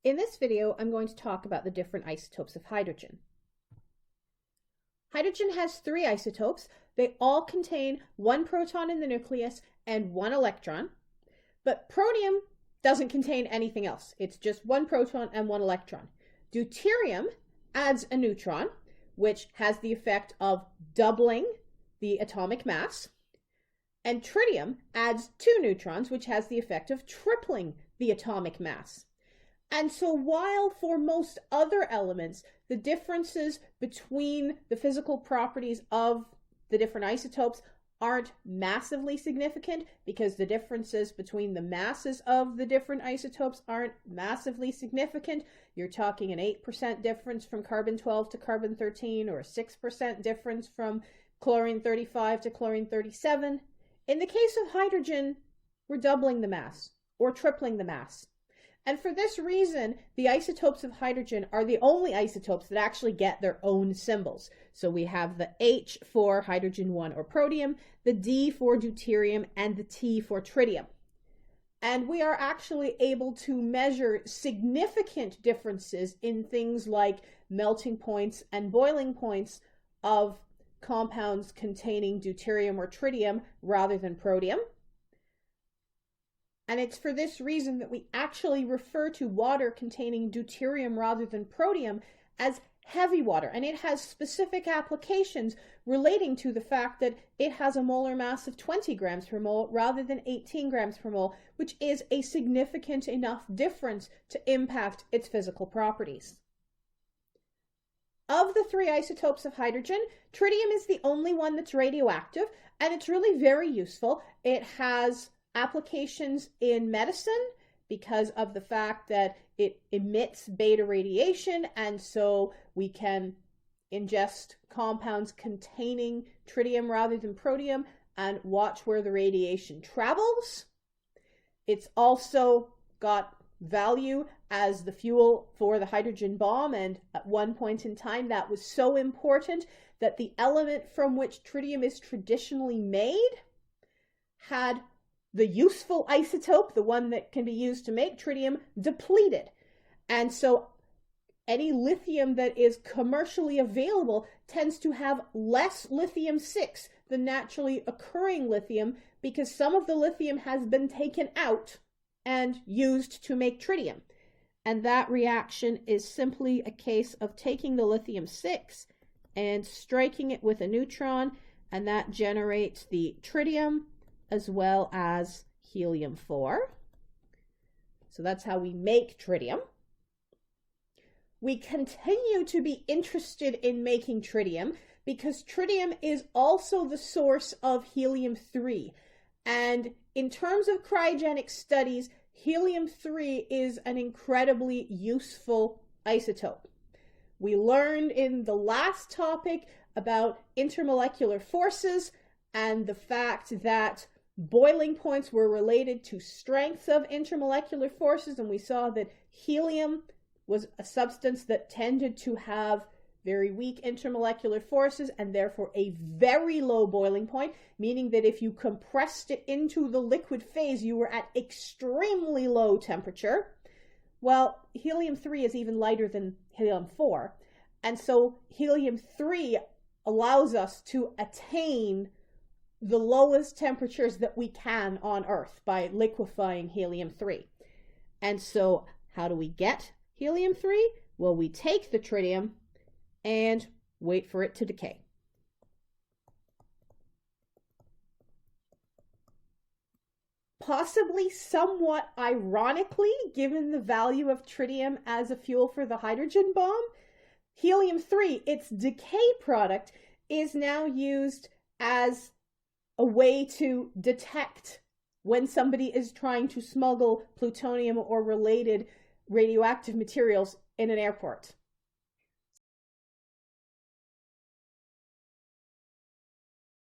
In this video, I'm going to talk about the different isotopes of hydrogen. Hydrogen has three isotopes. They all contain one proton in the nucleus and one electron, but protium doesn't contain anything else. It's just one proton and one electron. Deuterium adds a neutron, which has the effect of doubling the atomic mass, and tritium adds two neutrons, which has the effect of tripling the atomic mass. And so while for most other elements, the differences between the physical properties of the different isotopes aren't massively significant, because the differences between the masses of the different isotopes aren't massively significant. You're talking an 8% difference from carbon-12 to carbon-13, or a 6% difference from chlorine-35 to chlorine-37. In the case of hydrogen, we're doubling the mass or tripling the mass. And for this reason, the isotopes of hydrogen are the only isotopes that actually get their own symbols. So we have the H for hydrogen 1 or protium, the D for deuterium, and the T for tritium. And we are actually able to measure significant differences in things like melting points and boiling points of compounds containing deuterium or tritium rather than protium. And it's for this reason that we actually refer to water containing deuterium rather than protium as heavy water. And it has specific applications relating to the fact that it has a molar mass of 20 grams per mole rather than 18 grams per mole, which is a significant enough difference to impact its physical properties. Of the three isotopes of hydrogen, tritium is the only one that's radioactive, and it's really very useful. It has applications in medicine because of the fact that it emits beta radiation, and so we can ingest compounds containing tritium rather than protium and watch where the radiation travels. It's also got value as the fuel for the hydrogen bomb, and at one point in time that was so important that the element from which tritium is traditionally made had the useful isotope, the one that can be used to make tritium, depleted. And so any lithium that is commercially available tends to have less lithium-6 than naturally occurring lithium, because some of the lithium has been taken out and used to make tritium. And that reaction is simply a case of taking the lithium-6 and striking it with a neutron, and that generates the tritium as well as helium-4. So that's how we make tritium. We continue to be interested in making tritium because tritium is also the source of helium-3. And in terms of cryogenic studies, helium-3 is an incredibly useful isotope. We learned in the last topic about intermolecular forces and the fact that boiling points were related to strengths of intermolecular forces, and we saw that helium was a substance that tended to have very weak intermolecular forces and therefore a very low boiling point, meaning that if you compressed it into the liquid phase, you were at extremely low temperature. Well, helium-3 is even lighter than helium-4, and so helium-3 allows us to attain the lowest temperatures that we can on Earth by liquefying helium-3. And so how do we get helium-3? Well, we take the tritium and wait for it to decay. Possibly somewhat ironically, given the value of tritium as a fuel for the hydrogen bomb, helium-3, its decay product, is now used as a way to detect when somebody is trying to smuggle plutonium or related radioactive materials in an airport.